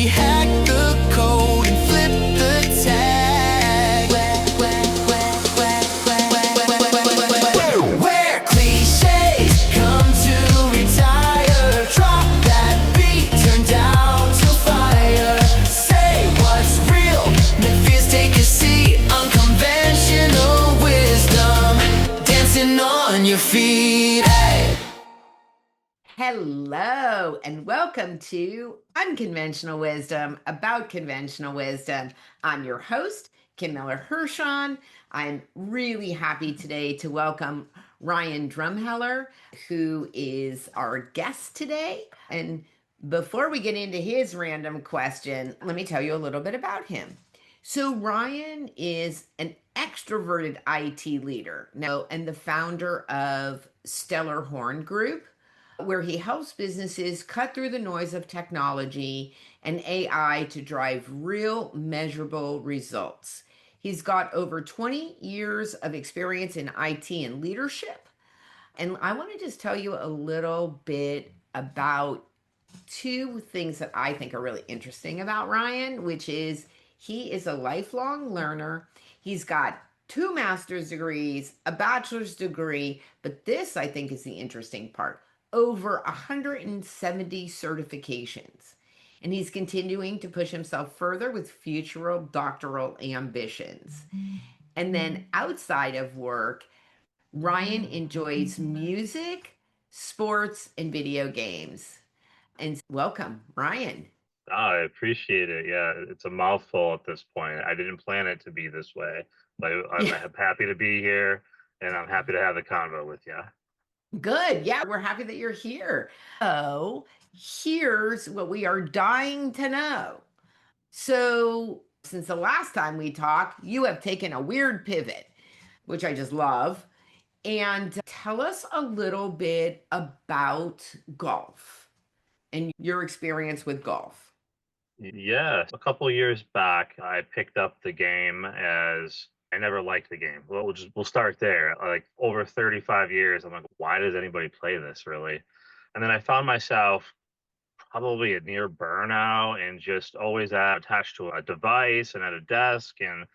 we hack the code and flip the tag. Where cliches come to retire. Drop that beat, turn down to fire. Say what's real, make fears take a seat. Unconventional wisdom, dancing on your feet. Hey. Hello, and welcome to Unconventional Wisdom, about conventional wisdom. I'm your host, Kim Miller-Hershon. I'm really happy today to welcome Ryan Drumheller, who is our guest today. And before we get into his random question, let me tell you a little bit about him. So Ryan is an extroverted IT leader now and the founder of StellarHorn Group, where he helps businesses cut through the noise of technology and AI to drive real measurable results. He's got over 20 years of experience in IT and leadership. And I want to just tell you a little bit about two things that I think are really interesting about Ryan, which is he is a lifelong learner. He's got two master's degrees, a bachelor's degree, but this I think is the interesting part. Over 170 certifications. And he's continuing to push himself further with future doctoral ambitions. And then outside of work, Ryan enjoys music, sports, and video games. And welcome, Ryan. Oh, I appreciate it. Yeah, it's a mouthful at this point. I didn't plan it to be this way, but I'm Yeah, happy to be here, and I'm happy to have the convo with you. good. Yeah, we're happy that you're here. So here's what we are dying to know. So, since the last time we talked, you have taken a weird pivot, which I just love. And tell us a little bit about golf and your experience with golf. Yeah, a couple years back, I picked up the game as I never liked the game. Well, we'll start there. Like over 35 years, I'm like, why does anybody play this really? And then I found myself probably at near burnout and just always attached to a device and at a desk. And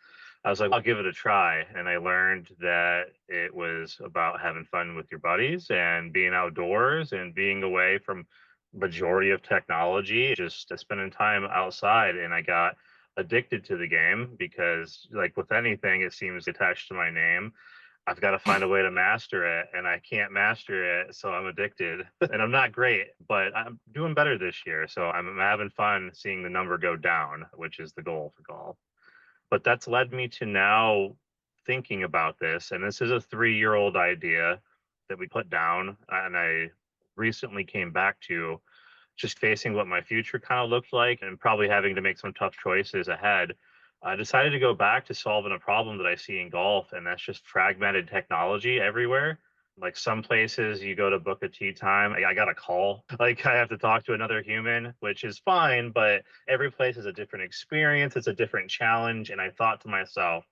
I was like, I'll give it a try. And I learned that it was about having fun with your buddies and being outdoors and being away from majority of technology, just spending time outside. And I got addicted to the game because like with anything, it seems attached to my name. I've got to find a way to master it, and I can't master it, so I'm addicted. And I'm not great, but I'm doing better this year. So I'm having fun seeing the number go down, which is the goal for golf. But that's led me to now thinking about this. And this is a 3-year-old idea that we put down. And I recently came back to just facing what my future kind of looked like and probably having to make some tough choices ahead. I decided to go back to solving a problem that I see in golf, and that's just fragmented technology everywhere. Like some places you go to book a tee time, I got a call. Like I have to talk to another human, which is fine, but every place is a different experience. It's a different challenge. And I thought to myself,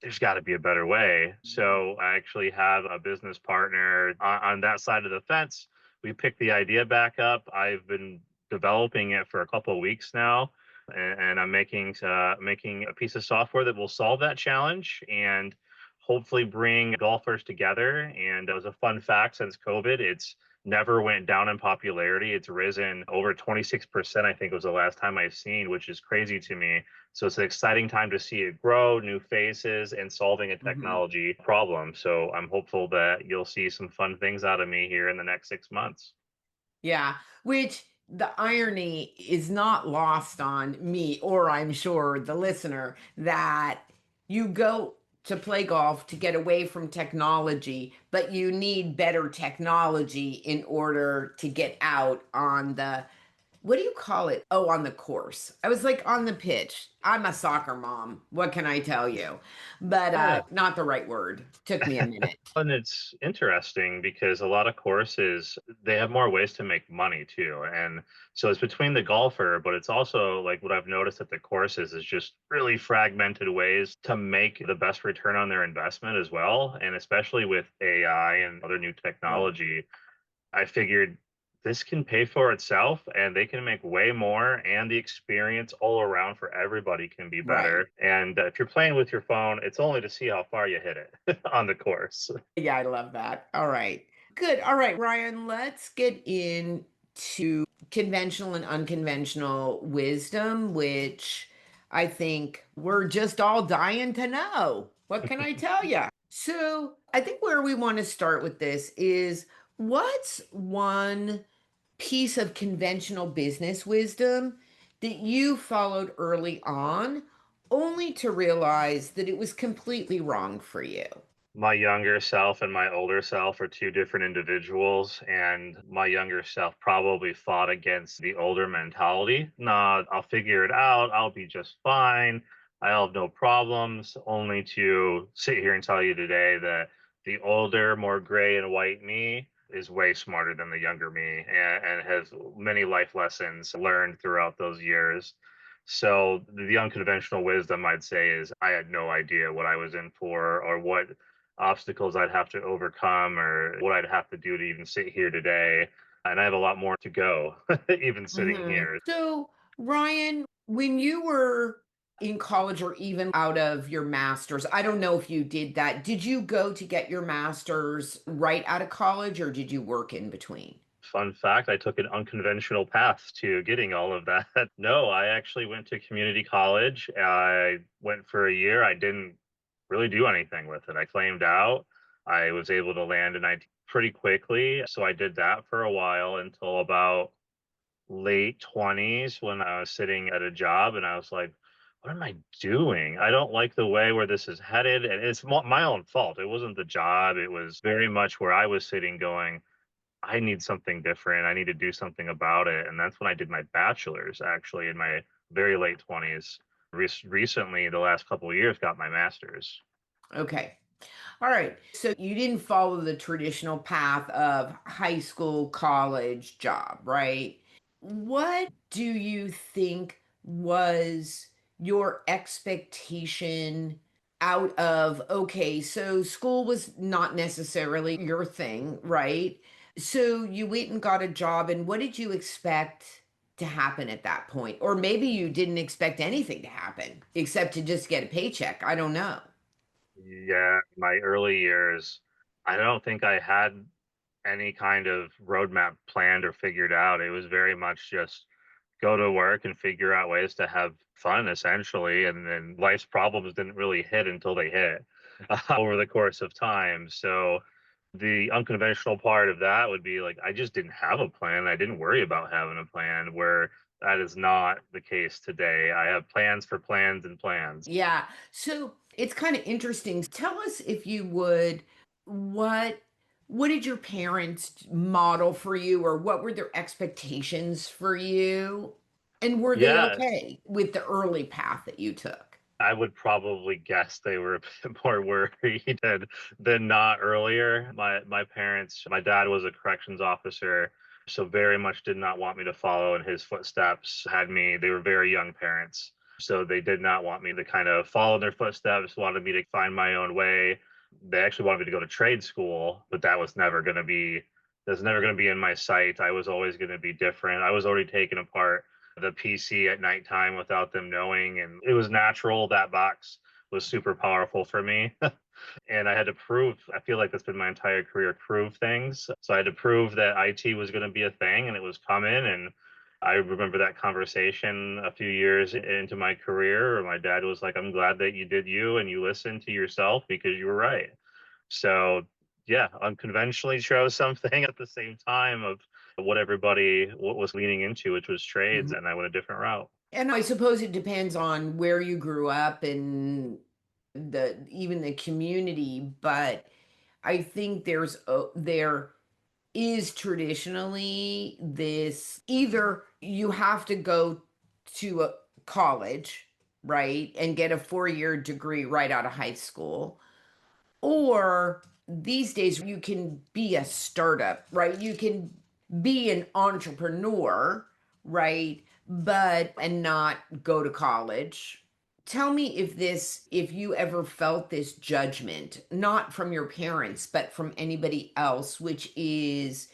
there's got to be a better way. So I actually have a business partner on that side of the fence. We picked the idea back up. I've been developing it for a couple of weeks now, and I'm making a piece of software that will solve that challenge and hopefully bring golfers together. And it was a fun fact, since COVID, it's never went down in popularity. It's risen over 26%, I think was the last time I've seen, which is crazy to me. So it's an exciting time to see it grow, new faces, and solving a Mhm. technology problem. So I'm hopeful that you'll see some fun things out of me here in the next 6 months. Yeah, which the irony is not lost on me, or I'm sure the listener, that you go to play golf to get away from technology, but you need better technology in order to get out on the, what do you call it? Oh, on the course. I was like on the pitch. I'm a soccer mom. What can I tell you? But Yeah. not the right word. Took me a minute. And it's interesting because a lot of courses, they have more ways to make money too. And so it's between the golfer, but it's also like what I've noticed at the courses is just really fragmented ways to make the best return on their investment as well. And especially with AI and other new Oh, technology, I figured this can pay for itself and they can make way more, and the experience all around for everybody can be Right. better. And if you're playing with your phone, it's only to see how far you hit it on the course. Yeah, I love that. All right. Good. All right, Ryan, let's get into conventional and unconventional wisdom, which I think we're just all dying to know. What can I tell you? So, I think where we want to start with this is what's one piece of conventional business wisdom that you followed early on, only to realize that it was completely wrong for you? My younger self and my older self are two different individuals, and my younger self probably fought against the older mentality. Nah, I'll figure it out. I'll be just fine. I'll have no problems. Only to sit here and tell you today that the older, more gray and white me is way smarter than the younger me, and has many life lessons learned throughout those years. So the unconventional wisdom I'd say is I had no idea what I was in for, or what obstacles I'd have to overcome, or what I'd have to do to even sit here today. And I have a lot more to go, even sitting here. So, Ryan, when you were in college or even out of your master's, I don't know if you did that. Did you go to get your master's right out of college or did you work in between? Fun fact, I took an unconventional path to getting all of that. No, I actually went to community college. I went for a year. I didn't really do anything with it. I claimed out. I was able to land an IT pretty quickly. So I did that for a while until about late 20s, when I was sitting at a job and I was like, what am I doing? I don't like the way where this is headed. And it's my own fault. It wasn't the job. It was very much where I was sitting going, I need something different. I need to do something about it. And that's when I did my bachelor's, actually, in my very late 20s. Recently, the last couple of years, got my master's. Okay. All right. So you didn't follow the traditional path of high school, college, job, right? What do you think was your expectation out of, okay, so school was not necessarily your thing, right? So you went and got a job, and what did you expect to happen at that point? Or maybe you didn't expect anything to happen except to just get a paycheck. I don't know. Yeah, my early years, I don't think I had any kind of roadmap planned or figured out. It was very much just go to work and figure out ways to have fun, essentially. And then life's problems didn't really hit until they hit over the course of time. So the unconventional part of that would be like, I just didn't have a plan. I didn't worry about having a plan, where that is not the case today. I have plans for plans and plans. Yeah. So it's kind of interesting. Tell us, if you would, what what did your parents model for you, or what were their expectations for you? And were they Yeah, okay with the early path that you took? I would probably guess they were a bit more worried than not earlier. My parents, my dad was a corrections officer, so very much did not want me to follow in his footsteps. They were very young parents, so they did not want me to kind of follow in their footsteps, wanted me to find my own way. They actually wanted me to go to trade school, but that's never going to be in my sight. I was always going to be different. I was already taking apart the PC at nighttime without them knowing. And it was natural. That box was super powerful for me. And I had to prove, I feel like that's been my entire career, prove things. So I had to prove that IT was going to be a thing and it was coming. And I remember that conversation a few years into my career, where my dad was like, I'm glad that you did you and you listened to yourself, because you were right. So yeah, unconventionally chose something at the same time of what was leaning into, which was trades, Mhm. and I went a different route. And I suppose it depends on where you grew up and the even the community, but I think there is traditionally this, either you have to go to a college, right, and get a 4-year degree right out of high school, or these days you can be a startup, right? You can be an entrepreneur, right? But and not go to college. Tell me if you ever felt this judgment, not from your parents, but from anybody else, which is,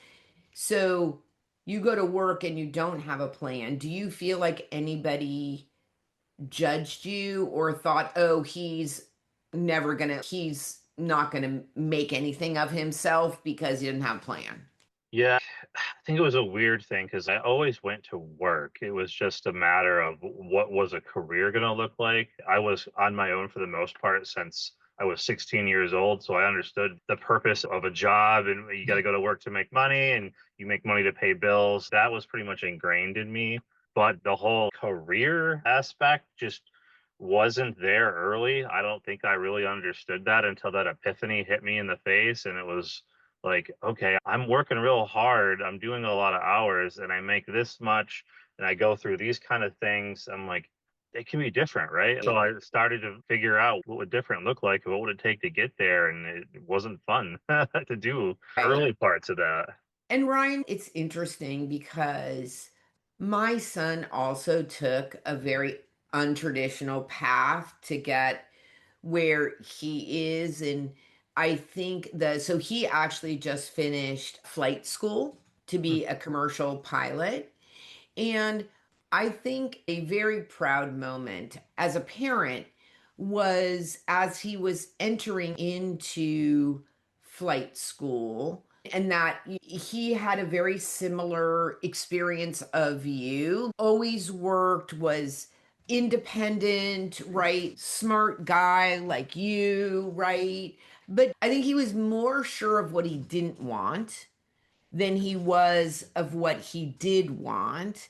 so you go to work and you don't have a plan, do you feel like anybody judged you or thought, oh, he's not gonna make anything of himself because he didn't have a plan? Yeah, I think it was a weird thing because I always went to work. It was just a matter of what was a career going to look like. I was on my own for the most part since I was 16 years old. So I understood the purpose of a job and you got to go to work to make money and you make money to pay bills. That was pretty much ingrained in me. But the whole career aspect just wasn't there early. I don't think I really understood that until that epiphany hit me in the face. And it was like, okay, I'm working real hard. I'm doing a lot of hours and I make this much and I go through these kind of things. I'm like, it can be different, right? So I started to figure out what would different look like, what would it take to get there, and it wasn't fun to do Right. early parts of that. And Ryan, it's interesting because my son also took a very untraditional path to get where he is. And I think so he actually just finished flight school to Hmm. be a commercial pilot. And I think a very proud moment as a parent was as he was entering into flight school, and that he had a very similar experience of you. Always worked, was independent, right? Smart guy like you, right? But I think he was more sure of what he didn't want than he was of what he did want.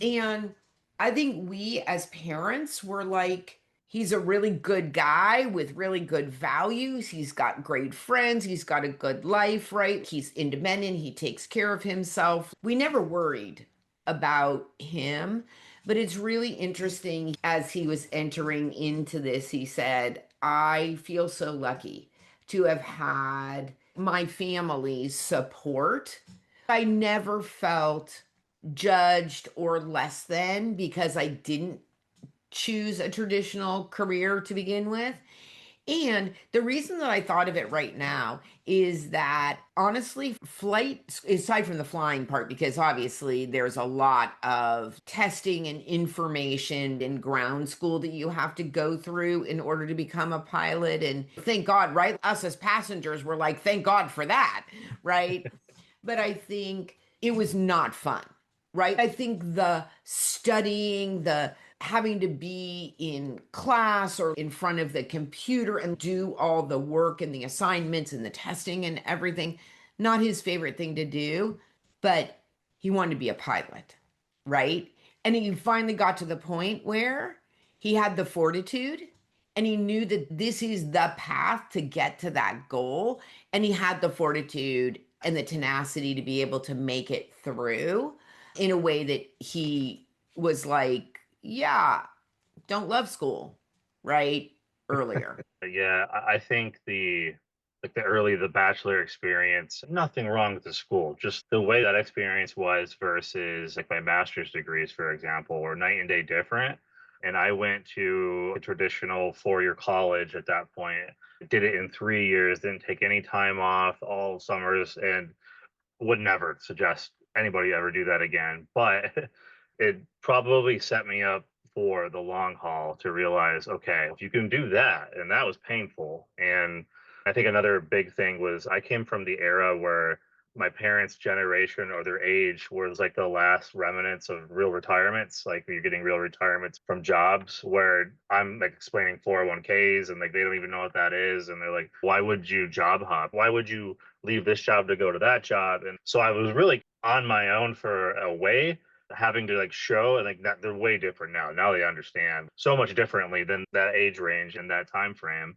And I think we as parents were like, he's a really good guy with really good values. He's got great friends. He's got a good life, right? He's independent. He takes care of himself. We never worried about him. But it's really interesting as he was entering into this, he said, I feel so lucky to have had my family's support. I never felt judged or less than because I didn't choose a traditional career to begin with. And the reason that I thought of it right now is that honestly, flight, aside from the flying part, because obviously there's a lot of testing and information in ground school that you have to go through in order to become a pilot. And thank God, right? Us as passengers were like, thank God for that, right? But I think it was not fun, right? I think the studying, the having to be in class or in front of the computer and do all the work and the assignments and the testing and everything, not his favorite thing to do, but he wanted to be a pilot, right? And he finally got to the point where he had the fortitude and he knew that this is the path to get to that goal. And he had the fortitude and the tenacity to be able to make it through in a way that he was like, yeah, don't love school, right? Earlier. But yeah, I think the bachelor experience, nothing wrong with the school. Just the way that experience was versus like my master's degrees, for example, were night and day different. And I went to a traditional 4-year college at that point. Did it in 3 years, didn't take any time off, all summers, and would never suggest anybody ever do that again. But it probably set me up for the long haul to realize, okay, if you can do that, and that was painful. And I think another big thing was I came from the era where my parents' generation or their age was like the last remnants of real retirements. Like you're getting real retirements from jobs where I'm like explaining 401ks and like they don't even know what that is. And they're like, why would you job hop? Why would you leave this job to go to that job? And so I was really on my own for a way, having to like show and like that they're way different now. Now they understand so much differently than that age range and that time frame.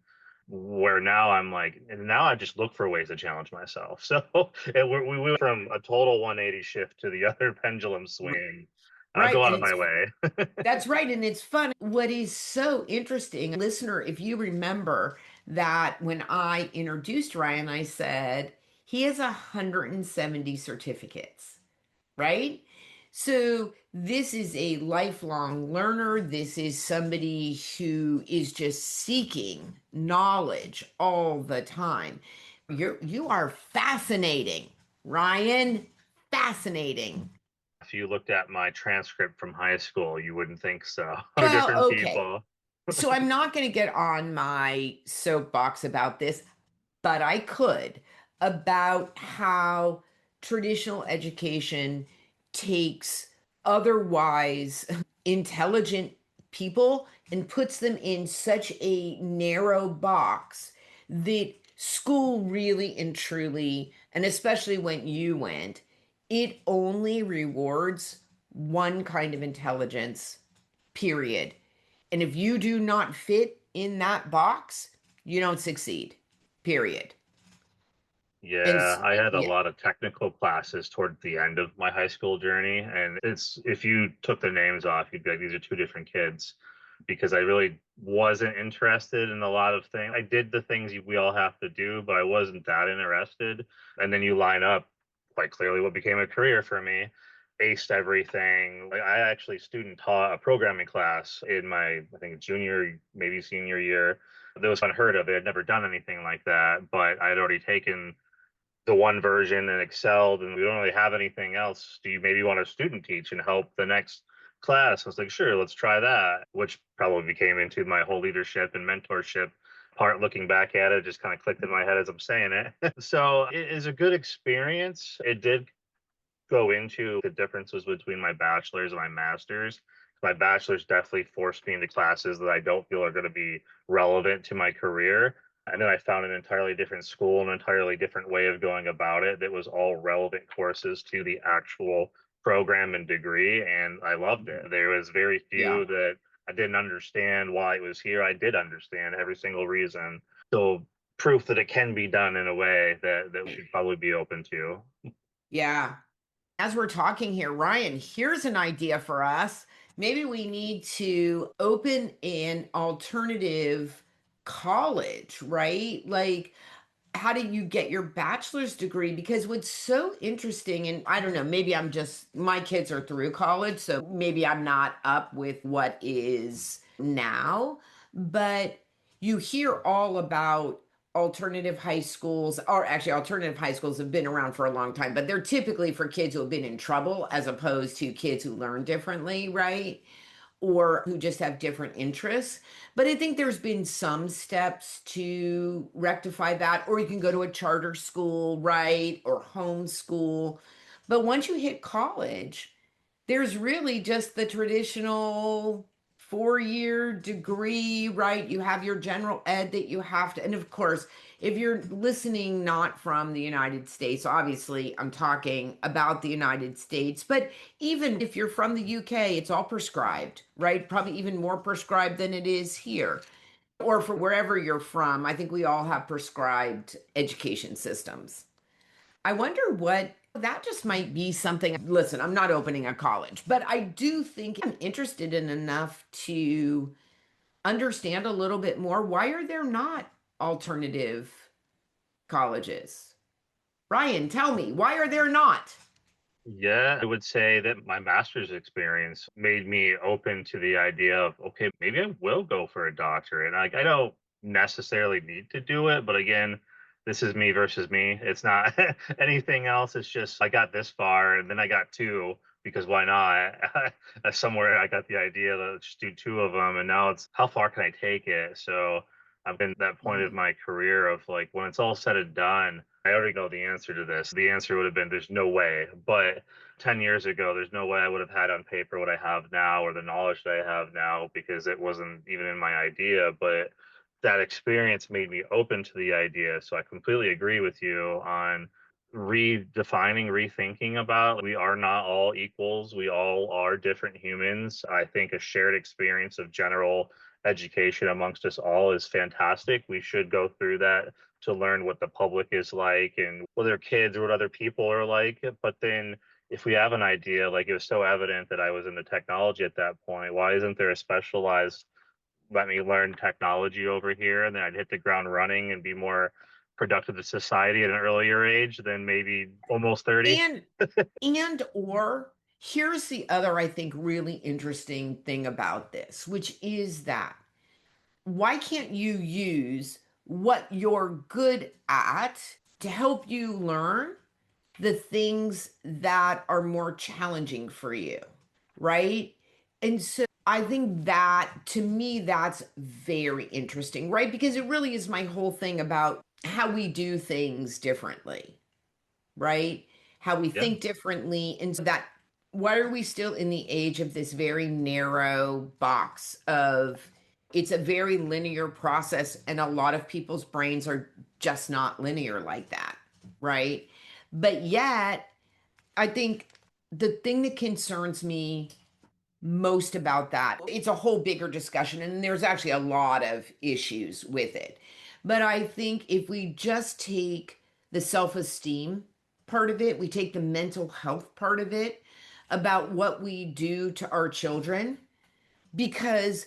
Where now I'm like, and now I just look for ways to challenge myself. So we went from a total 180 shift to the other pendulum swing. I'll Right. go out And of my it's way. That's right. And it's fun. What is so interesting, listener, if you remember that when I introduced Ryan, I said he has 170 certificates, right? So this is a lifelong learner. This is somebody who is just seeking knowledge all the time. You are fascinating, Ryan. fascinating. If you looked at my transcript from high school, you wouldn't think so. Two Well, different okay. people. So I'm not going to get on my soapbox about this, but I could, about how traditional education takes otherwise intelligent people and puts them in such a narrow box that school really and truly, and especially when you went, it only rewards one kind of intelligence, period. And if you do not fit in that box, you don't succeed, period. And Yeah, I had a yeah, lot of technical classes toward the end of my high school journey. And it's, if you took the names off, you'd be like, these are two different kids, because I really wasn't interested in a lot of things. I did the things we all have to do, but I wasn't that interested. And then you line up quite clearly what became a career for me. Aced everything. Like, I actually student taught a programming class in my, I think, junior, maybe senior year. That was unheard of. They had never done anything like that, but I had already taken the one version and excelled, and we don't really have anything else. Do you maybe want to student teach and help the next class? I was like, sure, let's try that, which probably became into my whole leadership and mentorship part. Looking back at it, just kind of clicked in my head as I'm saying it. So it is a good experience. It did go into the differences between my bachelor's and my master's. My bachelor's definitely forced me into classes that I don't feel are going to be relevant to my career. And then I found an entirely different school, an entirely different way of going about it that was all relevant courses to the actual program and degree. And I loved it. There was very yeah, few that I didn't understand why it was here. I did understand every single reason. So proof that it can be done in a way that we'd probably be open to. yeah. As we're talking here, Ryan, here's an idea for us. Maybe we need to open an alternative college, right? Like, how do you get your bachelor's degree? Because what's so interesting, and I don't know, maybe I'm just, my kids are through college, so maybe I'm not up with what is now, but you hear all about alternative high schools, or actually, alternative high schools have been around for a long time, but they're typically for kids who have been in trouble as opposed to kids who learn differently, right? Or who just have different interests. But I think there's been some steps to rectify that, or you can go to a charter school, right? Or homeschool. But once you hit college, there's really just the traditional 4-year degree, right? You have your general ed that you have to, and of course, if you're listening not from the United States, obviously I'm talking about the United States, but even if you're from the UK, it's all prescribed, right? Probably even more prescribed than it is here. Or for wherever you're from, I think we all have prescribed education systems. I wonder what that just might be something. Listen, I'm not opening a college, but I do think I'm interested in enough to understand a little bit more. Why are there not alternative colleges? Ryan, tell me, why are there not? Yeah, I would say that my master's experience made me open to the idea of, okay, maybe I will go for a doctorate. Like, I don't necessarily need to do it, but again, this is me versus me. It's not anything else. It's just I got this far and then I got two, because why not? Somewhere I got the idea to just do two of them, and now it's how far can I take it? So I've been at that point of Mhm. my career of like, when it's all said and done, I already know the answer to this. The answer would have been there's no way. But 10 years ago, there's no way I would have had on paper what I have now or the knowledge that I have now, because it wasn't even in my idea. But that experience made me open to the idea. So I completely agree with you on redefining, rethinking about we are not all equals. We all are different humans. I think a shared experience of general education amongst us all is fantastic. We should go through that to learn what the public is like and what their kids or what other people are like. But then if we have an idea, like it was so evident that I was into technology at that point, why isn't there a specialized let me learn technology over here, and then I'd hit the ground running and be more productive to society at an earlier age than maybe almost 30? And or here's the other, I think, really interesting thing about this, which is that why can't you use what you're good at to help you learn the things that are more challenging for you, right? And so I think that to me, that's very interesting, right? Because it really is my whole thing about how we do things differently, right? How we Yeah. think differently. And so that, why are we still in the age of this very narrow box of it's a very linear process, and a lot of people's brains are just not linear like that, right? But yet, I think the thing that concerns me most about that, it's a whole bigger discussion, and there's actually a lot of issues with it. But I think if we just take the self esteem part of it, we take the mental health part of it about what we do to our children, because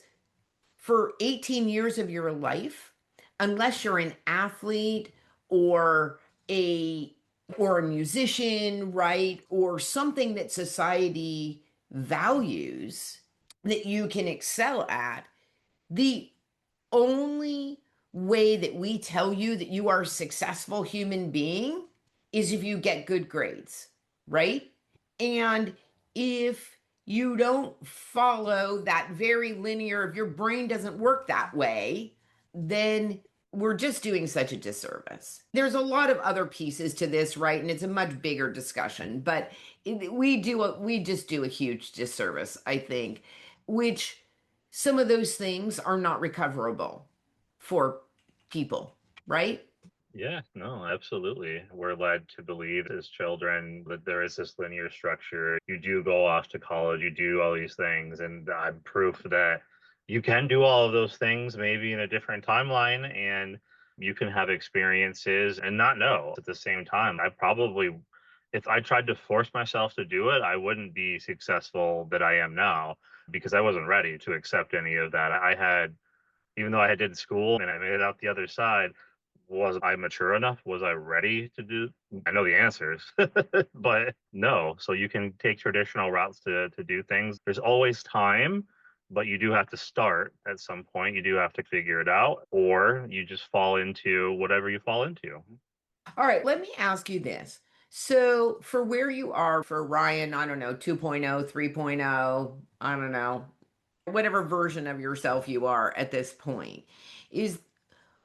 for 18 years of your life, unless you're an athlete or a a musician, right? Or something that society values that you can excel at, the only way that we tell you that you are a successful human being is if you get good grades, right? And if you don't follow that very linear, if your brain doesn't work that way, then we're just doing such a disservice. There's a lot of other pieces to this, right? And it's a much bigger discussion, but we just do a huge disservice, I think, which some of those things are not recoverable for people, right? Yeah, no, absolutely. We're led to believe as children that there is this linear structure. You do go off to college, you do all these things, and I'm proof that you can do all of those things maybe in a different timeline, and you can have experiences and not know at the same time. I probably, if I tried to force myself to do it, I wouldn't be successful that I am now because I wasn't ready to accept any of that. I had, even though I did school and I made it out the other side, was I mature enough? Was I ready to do? I know the answers, but no. So you can take traditional routes to do things. There's always time, but you do have to start at some point. You do have to figure it out, or you just fall into whatever you fall into. All right, let me ask you this. So, for where you are for Ryan, I don't know, 2.0, 3.0, I don't know, whatever version of yourself you are at this point, is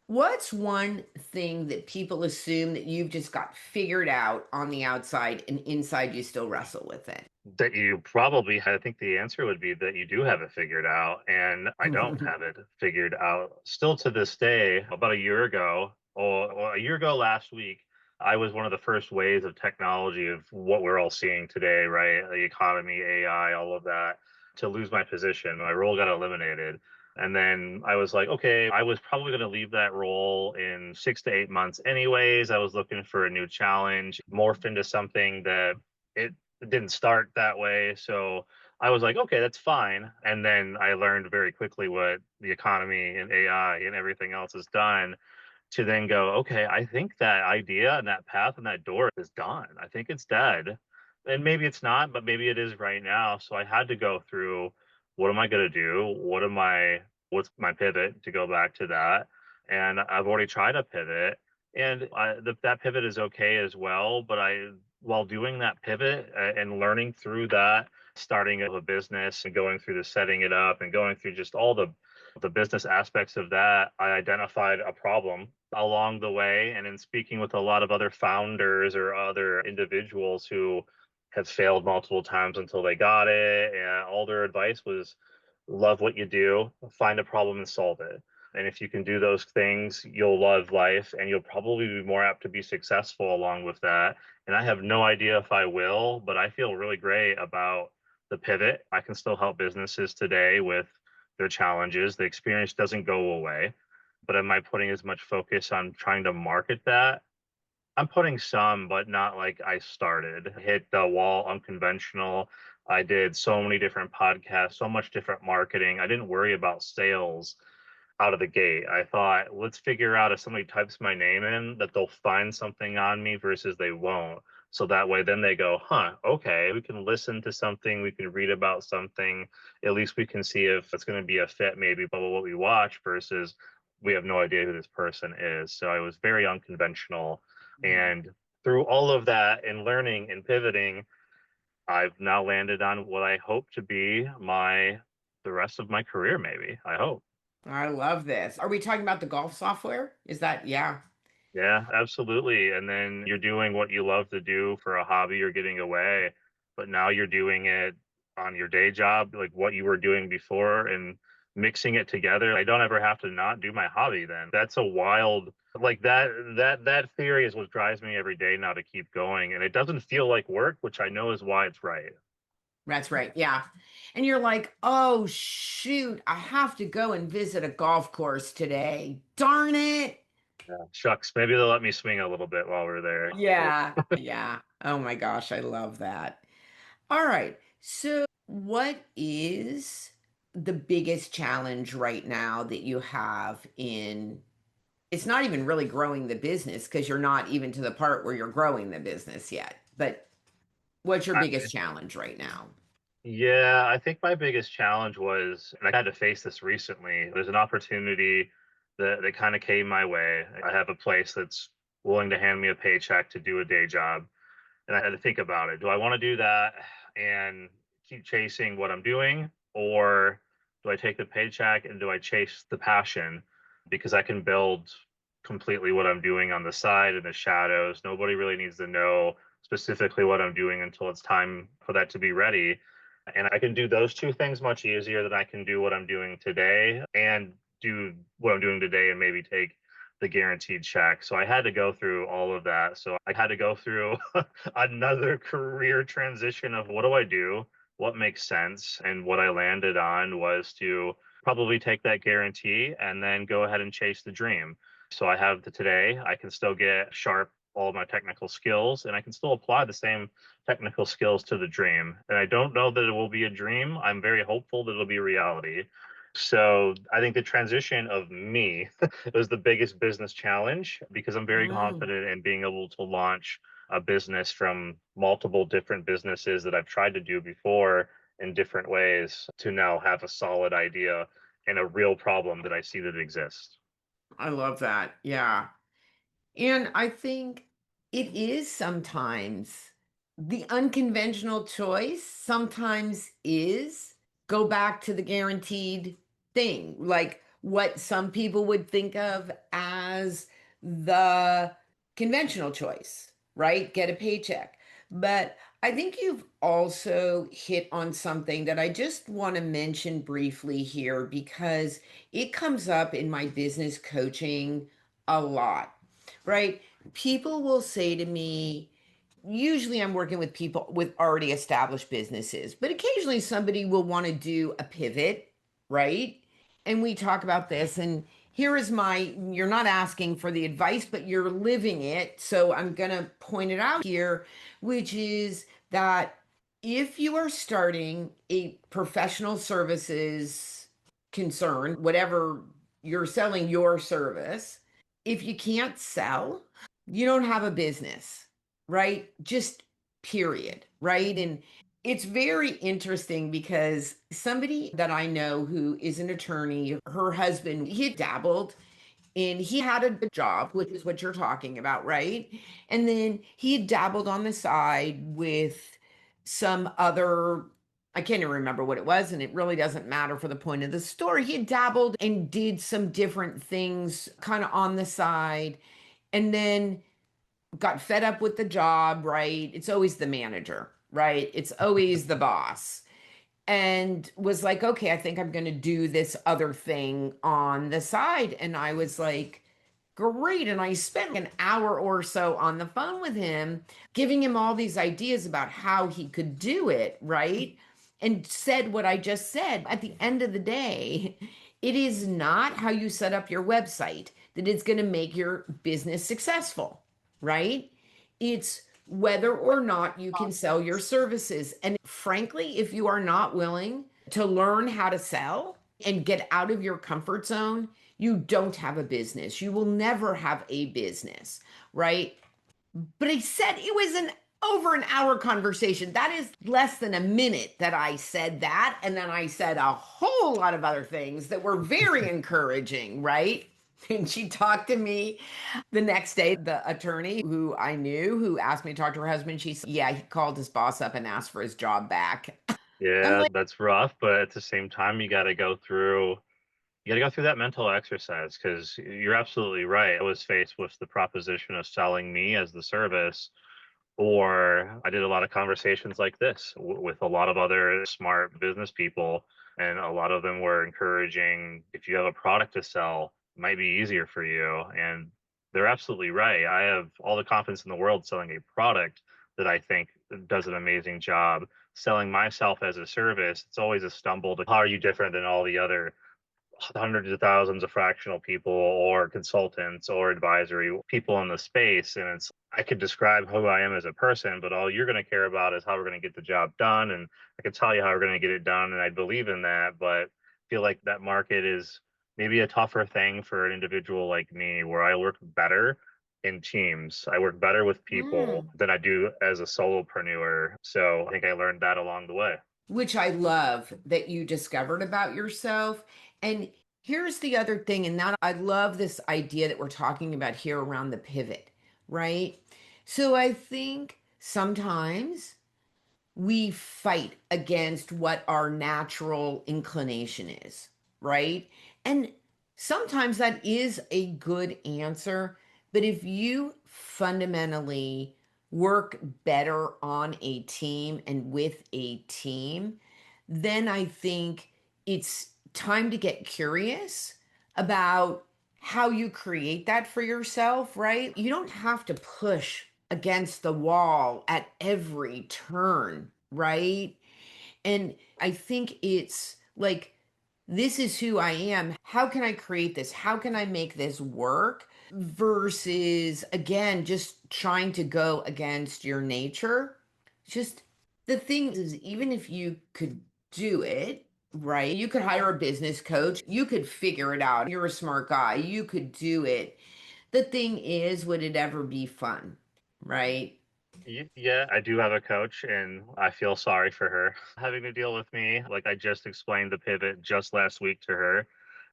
what's one thing that people assume that you've just got figured out on the outside and inside you still wrestle with it? That you probably, I think the answer would be that you do have it figured out, and I don't have it figured out still to this day. About a year ago, or a year ago last week, I was one of the first waves of technology of what we're all seeing today, right? The economy, AI, all of that, to lose my position. My role got eliminated. And then I was like, okay, I was probably going to leave that role in 6 to 8 months anyways. I was looking for a new challenge, morph into something that it didn't start that way. So I was like, okay, that's fine. And then I learned very quickly what the economy and AI and everything else has done to then go, okay, I think that idea and that path and that door is gone. I think it's dead. And maybe it's not, but maybe it is right now. So I had to go through, what am I going to do? What's my pivot, to go back to that? And I've already tried a pivot, and that pivot is okay as well. But while doing that pivot and learning through that, starting a business and going through the setting it up and going through just all the business aspects of that, I identified a problem along the way. And in speaking with a lot of other founders or other individuals who have failed multiple times until they got it, and all their advice was love what you do, find a problem and solve it. And if you can do those things, you'll love life and you'll probably be more apt to be successful along with that. And I have no idea if I will, but I feel really great about the pivot. I can still help businesses today with their challenges. The experience doesn't go away, but am I putting as much focus on trying to market that? I'm putting some, but not like I started. Hit the wall, unconventional. I did so many different podcasts, so much different marketing. I didn't worry about sales out of the gate. I thought, let's figure out if somebody types my name in, that they'll find something on me versus they won't. So that way, then they go, huh, okay, we can listen to something, we can read about something. At least we can see if it's going to be a fit, maybe, but what we watch versus we have no idea who this person is. So I was very unconventional. And through all of that and learning and pivoting, I've now landed on what I hope to be the rest of my career, maybe. I hope. I love this. Are we talking about the golf software? Is that, yeah. Yeah, absolutely. And then you're doing what you love to do for a hobby or getting away, but now you're doing it on your day job, like what you were doing before, and mixing it together. I don't ever have to not do my hobby then. That's a wild, like that theory is what drives me every day now to keep going. And it doesn't feel like work, which I know is why it's right. That's right. Yeah. And you're like, oh, shoot, I have to go and visit a golf course today. Darn it. Yeah. Shucks, maybe they'll let me swing a little bit while we're there. Yeah. Yeah. Oh my gosh, I love that. All right. So, what is the biggest challenge right now that you have in it's not even really growing the business because you're not even to the part where you're growing the business yet. But what's your I, biggest challenge right now? Yeah, I think my biggest challenge was, and I had to face this recently, there's an opportunity that kind of came my way. I have a place that's willing to hand me a paycheck to do a day job. And I had to think about it. Do I want to do that and keep chasing what I'm doing? Or do I take the paycheck and do I chase the passion? Because I can build completely what I'm doing on the side in the shadows. Nobody really needs to know specifically what I'm doing until it's time for that to be ready. And I can do those two things much easier than I can do what I'm doing today and do what I'm doing today and maybe take the guaranteed check. So I had to go through all of that. So I had to go through another career transition of what do I do? What makes sense? And what I landed on was to probably take that guarantee and then go ahead and chase the dream. So I have today, I can still get sharp all my technical skills and I can still apply the same technical skills to the dream. And I don't know that it will be a dream. I'm very hopeful that it'll be reality. So I think the transition of me was the biggest business challenge because I'm very Mm, confident in being able to launch a business from multiple different businesses that I've tried to do before in different ways to now have a solid idea and a real problem that I see that exists. I love that. Yeah. And I think it is sometimes the unconventional choice, sometimes is go back to the guaranteed thing, like what some people would think of as the conventional choice, right? Get a paycheck. But I think you've also hit on something that I just want to mention briefly here because it comes up in my business coaching a lot, right? People will say to me, usually I'm working with people with already established businesses, but occasionally somebody will want to do a pivot, right? And we talk about this, and here is my, you're not asking for the advice, but you're living it. So I'm going to point it out here, which is that if you are starting a professional services concern, whatever you're selling your service, if you can't sell, you don't have a business, right? Just period, right? And it's very interesting because somebody that I know who is an attorney, her husband, he dabbled and he had a job, which is what you're talking about, right? And then he had dabbled on the side with some other, I can't even remember what it was, and it really doesn't matter for the point of the story. He had dabbled and did some different things kind of on the side, and then got fed up with the job, right? It's always the manager, right? It's always the boss. And was like, okay, I think I'm going to do this other thing on the side. And I was like, great. And I spent an hour or so on the phone with him, giving him all these ideas about how he could do it, right? And said what I just said. At the end of the day, it is not how you set up your website that is going to make your business successful, right? It's whether or not you can sell your services. And frankly, if you are not willing to learn how to sell and get out of your comfort zone, you don't have a business. You will never have a business, right? But I said it was an over an hour conversation. That is less than a minute that I said that. And then I said a whole lot of other things that were very encouraging, right? And she talked to me the next day. The attorney who I knew who asked me to talk to her husband, she said, yeah, he called his boss up and asked for his job back. I'm Yeah, like, that's rough, but at the same time, you got to go through that mental exercise because you're absolutely right. I was faced with the proposition of selling me as the service, or I did a lot of conversations like this with a lot of other smart business people, and a lot of them were encouraging if you have a product to sell, it might be easier for you. And they're absolutely right. I have all the confidence in the world selling a product that I think does an amazing job. Selling myself as a service, it's always a stumble to how are you different than all the other hundreds of thousands of fractional people or consultants or advisory people in the space. And it's, I could describe who I am as a person, but all you're going to care about is how we're going to get the job done. And I can tell you how we're going to get it done. And I believe in that, but I feel like that market is maybe a tougher thing for an individual like me, where I work better in teams. I work better with people mm. than I do as a solopreneur. So I think I learned that along the way. Which I love that you discovered about yourself. And here's the other thing, and that I love this idea that we're talking about here around the pivot, right? So I think sometimes we fight against what our natural inclination is, right? And sometimes that is a good answer. But if you fundamentally work better on a team and with a team, then I think it's time to get curious about how you create that for yourself, right? You don't have to push against the wall at every turn, right? And I think it's like, this is who I am. How can I create this? How can I make this work? Versus, again, just trying to go against your nature. Just the thing is, even if you could do it, right? You could hire a business coach, you could figure it out. You're a smart guy, you could do it. The thing is, would it ever be fun? Right? Yeah, I do have a coach, and I feel sorry for her having to deal with me. Like, I just explained the pivot just last week to her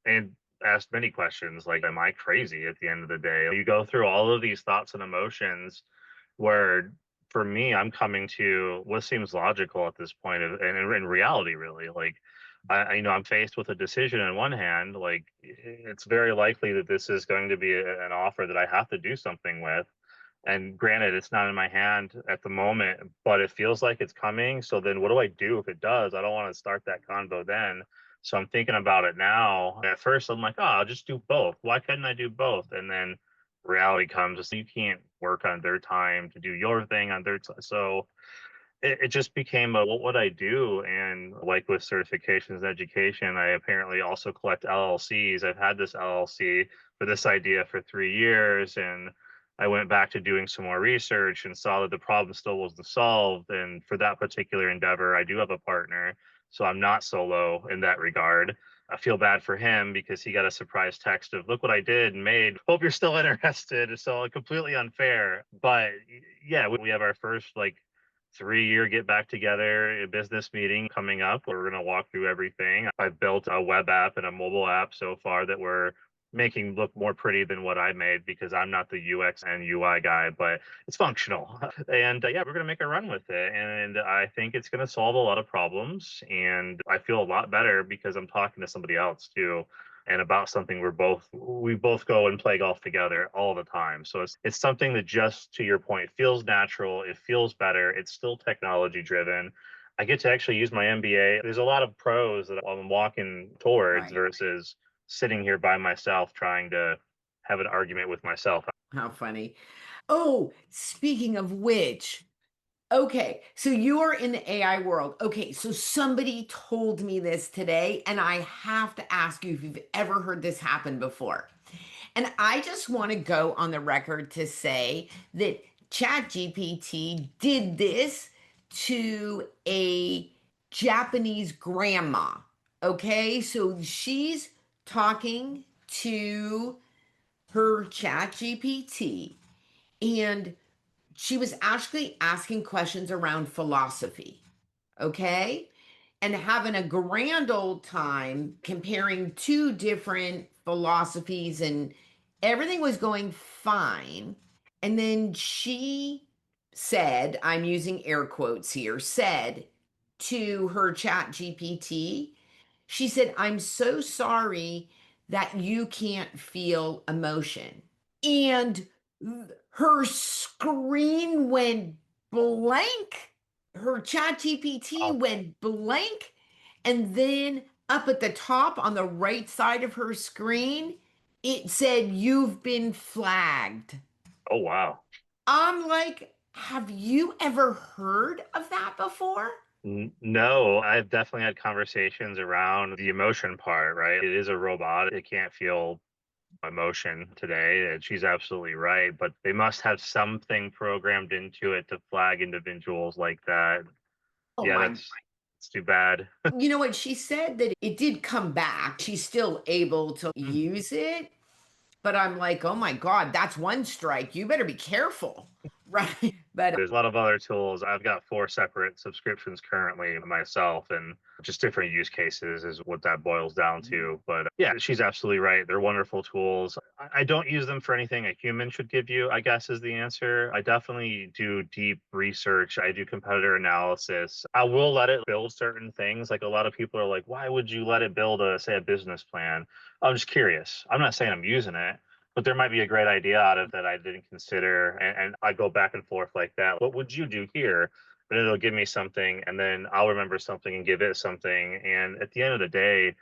and asked many questions like, am I crazy at the end of the day? You go through all of these thoughts and emotions where, for me, I'm coming to what seems logical at this point, and in reality, really. Like, I'm faced with a decision on one hand, like, it's very likely that this is going to be an offer that I have to do something with, and granted, it's not in my hand at the moment, but it feels like it's coming. So then what do I do if it does? I don't want to start that convo then. So I'm thinking about it now. At first, I'm like, oh, I'll just do both. Why couldn't I do both? And then reality comes. You can't work on their time to do your thing on their time. So it just became a what would I do? And like with certifications and education, I apparently also collect LLCs. I've had this LLC for this idea for 3 years, and I went back to doing some more research and saw that the problem still was to solve. And for that particular endeavor, I do have a partner, so I'm not solo in that regard. I feel bad for him because he got a surprise text of "Look what I did and made. Hope you're still interested." So completely unfair, but yeah, we have our first like 3 year get back together a business meeting coming up. We're going to walk through everything. I've built a web app and a mobile app so far that we're making look more pretty than what I made because I'm not the UX and UI guy, but it's functional. And yeah, we're going to make a run with it. And I think it's going to solve a lot of problems. And I feel a lot better because I'm talking to somebody else too, and about something we both go and play golf together all the time. So it's something that, just to your point, feels natural, it feels better, it's still technology driven. I get to actually use my MBA. There's a lot of pros that I'm walking towards Right. versus sitting here by myself trying to have an argument with myself. How funny. Oh, speaking of which, okay, so you are in the AI world. Okay, so somebody told me this today, and I have to ask you if you've ever heard this happen before. And I just want to go on the record to say that ChatGPT did this to a Japanese grandma. Okay, so she's talking to her ChatGPT, and she was actually asking questions around philosophy. Okay. and having a grand old time comparing two different philosophies, and everything was going fine. And then she said, I'm using air quotes here, said to her chat GPT, she said, I'm so sorry that you can't feel emotion. And her screen went blank. Her chat GPT Oh, went blank. And then up at the top on the right side of her screen, it said, You've been flagged. oh wow. I'm like, have you ever heard of that before? No, I've definitely had conversations around the emotion part, right? It is a robot. It can't feel emotion today, and she's absolutely right. But they must have something programmed into it to flag individuals like that. Oh Yeah, my. that's too bad. You know what? She said that it did come back. She's still able to use it. But I'm like, oh my God, that's one strike. You better be careful. Right. But There's a lot of other tools. I've got 4 separate subscriptions currently myself, and just different use cases is what that boils down to. But yeah, she's absolutely right. They're wonderful tools. I don't use them for anything a human should give you, I guess is the answer. I definitely do deep research. I do competitor analysis. I will let it build certain things. Like a lot of people are like, why would you let it build say a business plan? I'm just curious. I'm not saying I'm using it, but there might be a great idea out of that I didn't consider. And I go back and forth like that. What would you do here? But it'll give me something, and then I'll remember something and give it something. And at the end of the day,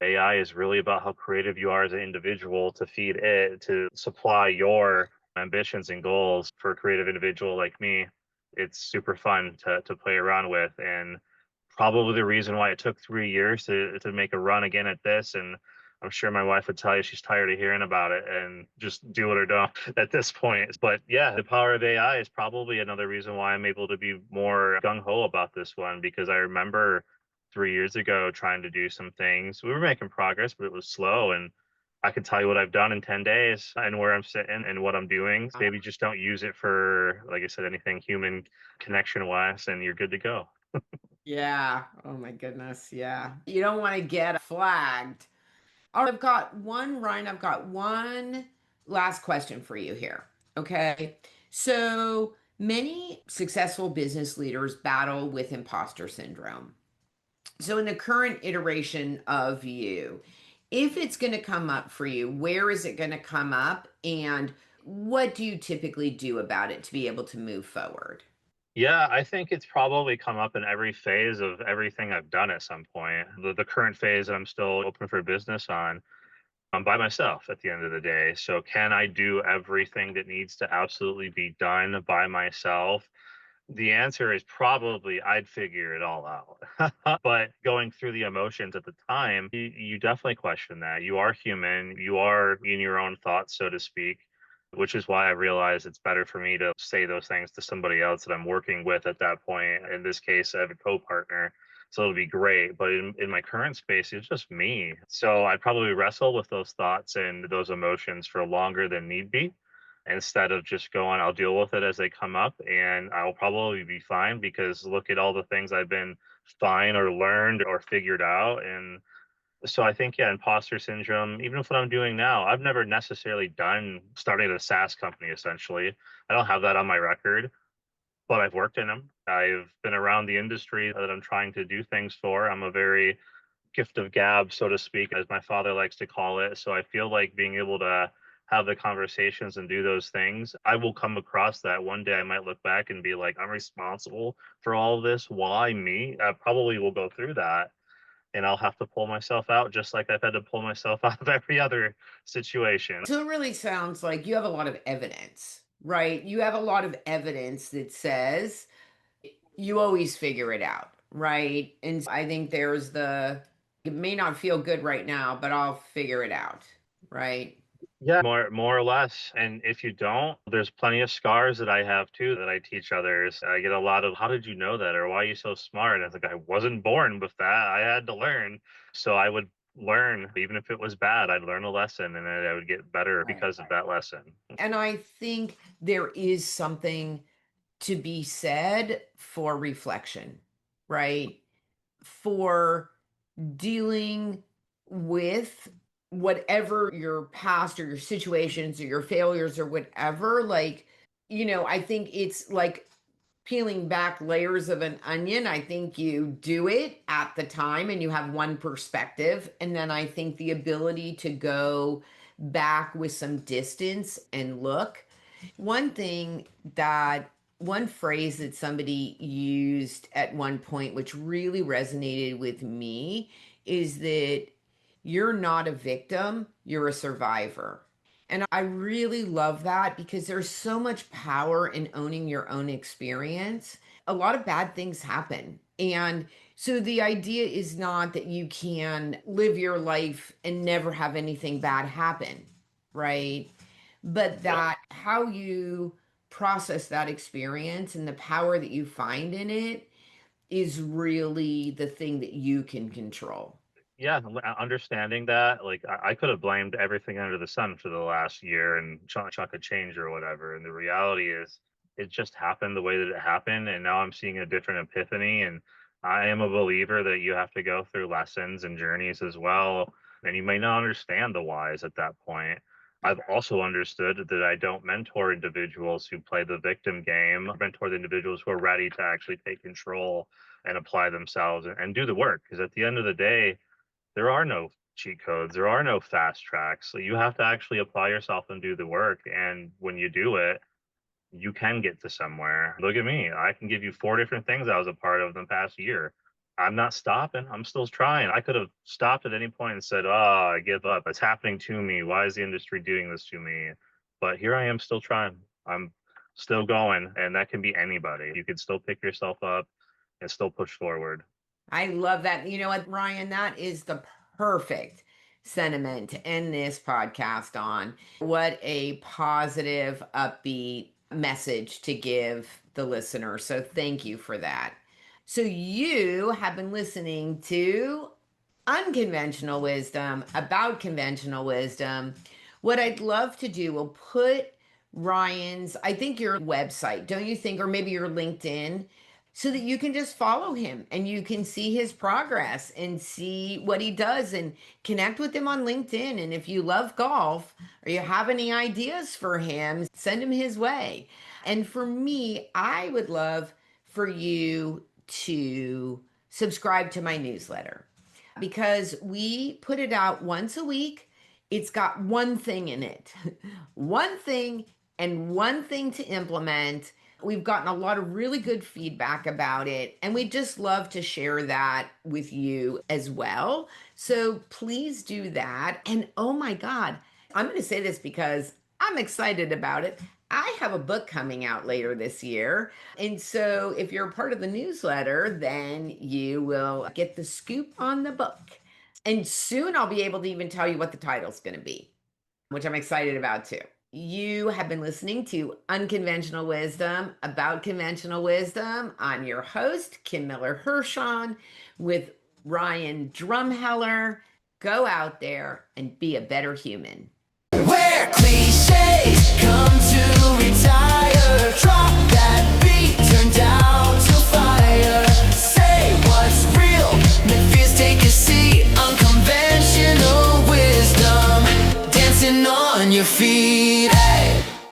AI is really about how creative you are as an individual to feed it, to supply your ambitions and goals. For a creative individual like me, it's super fun to play around with. And probably the reason why it took 3 years to make a run again at this. And I'm sure my wife would tell you she's tired of hearing about it and just do it or don't at this point. But yeah, the power of AI is probably another reason why I'm able to be more gung ho about this one, because I remember 3 years ago trying to do some things. We were making progress, but it was slow. And I can tell you what I've done in 10 days and where I'm sitting and what I'm doing. Maybe just don't use it for, like I said, anything human connection wise, and you're good to go. yeah. Oh my goodness. Yeah. You don't want to get flagged. All right, I've got one, Ryan, I've got one last question for you here. Okay. So many successful business leaders battle with imposter syndrome. So, in the current iteration of you, if it's going to come up for you, where is it going to come up? And what do you typically do about it to be able to move forward? Yeah, I think it's probably come up in every phase of everything I've done at some point. The current phase that I'm still open for business on, I'm by myself at the end of the day. So, can I do everything that needs to absolutely be done by myself? The answer is probably I'd figure it all out. But going through the emotions at the time, you definitely question that. You are human, you are in your own thoughts, so to speak, which is why I realize it's better for me to say those things to somebody else that I'm working with at that point. In this case, I have a co partner. So it'll be great. But in my current space, it's just me. So I'd probably wrestle with those thoughts and those emotions for longer than need be, instead of just going, I'll deal with it as they come up and I'll probably be fine, because look at all the things I've been fine or learned or figured out. And so I think, yeah, imposter syndrome, even with what I'm doing now, I've never necessarily done starting a SaaS company essentially. I don't have that on my record, but I've worked in them. I've been around the industry that I'm trying to do things for. I'm a very gift of gab, so to speak, as my father likes to call it. So I feel like being able to have the conversations and do those things, I will come across that one day. I might look back and be like, I'm responsible for all of this. Why me? I probably will go through that, and I'll have to pull myself out just like I've had to pull myself out of every other situation. So it really sounds like you have a lot of evidence, right? You have a lot of evidence that says you always figure it out, right? And I think there's it may not feel good right now, but I'll figure it out, right? Yeah, more or less. And if you don't, there's plenty of scars that I have too that I teach others. I get a lot of, how did you know that? Or why are you so smart? And I was like, I wasn't born with that. I had to learn. So I would learn, even if it was bad, I'd learn a lesson and then I would get better Right. because of that lesson. And I think there is something to be said for reflection, right? for dealing with whatever your past or your situations or your failures or whatever. Like, I think it's like peeling back layers of an onion. I think you do it at the time and you have one perspective. And then I think the ability to go back with some distance and look. One thing that one phrase that somebody used at one point, which really resonated with me, is that you're not a victim, you're a survivor. And I really love that because there's so much power in owning your own experience. A lot of bad things happen. And so the idea is not that you can live your life and never have anything bad happen, right? But Yep. that how you process that experience and the power that you find in it is really the thing that you can control. Yeah, understanding that, like I could have blamed everything under the sun for the last year and chunk of change or whatever. And the reality is, it just happened the way that it happened, and now I'm seeing a different epiphany. And I am a believer that you have to go through lessons and journeys as well, and you may not understand the whys at that point. I've also understood that I don't mentor individuals who play the victim game. I mentor the individuals who are ready to actually take control and apply themselves and do the work. Because at the end of the day, there are no cheat codes. There are no fast tracks. So you have to actually apply yourself and do the work. And when you do it, you can get to somewhere. Look at me. I can give you 4 different things I was a part of in the past year. I'm not stopping. I'm still trying. I could have stopped at any point and said, "Oh, I give up. It's happening to me. Why is the industry doing this to me?" But here I am still trying. I'm still going. And that can be anybody. You can still pick yourself up and still push forward. I love that. You know what, Ryan? That is the perfect sentiment to end this podcast on. What a positive, upbeat message to give the listener. So thank you for that. So you have been listening to Unconventional Wisdom about conventional wisdom. What I'd love to do, we'll put Ryan's, I think your website, don't you think, or maybe your LinkedIn, so that you can just follow him and you can see his progress and see what he does and connect with him on LinkedIn. And if you love golf or you have any ideas for him, send him his way. And for me, I would love for you to subscribe to my newsletter because we put it out once a week. It's got one thing in it, one thing and one thing to implement. We've gotten a lot of really good feedback about it, and we'd just love to share that with you as well. So please do that. And oh my God, I'm going to say this because I'm excited about it. I have a book coming out later this year. And so if you're a part of the newsletter, then you will get the scoop on the book. And soon I'll be able to even tell you what the title's going to be, which I'm excited about too. You have been listening to Unconventional Wisdom about conventional wisdom. I'm your host, Kim Miller-Hershon, with Ryan Drumheller. Go out there and be a better human. Where cliches come to retire. Drop that beat, turn down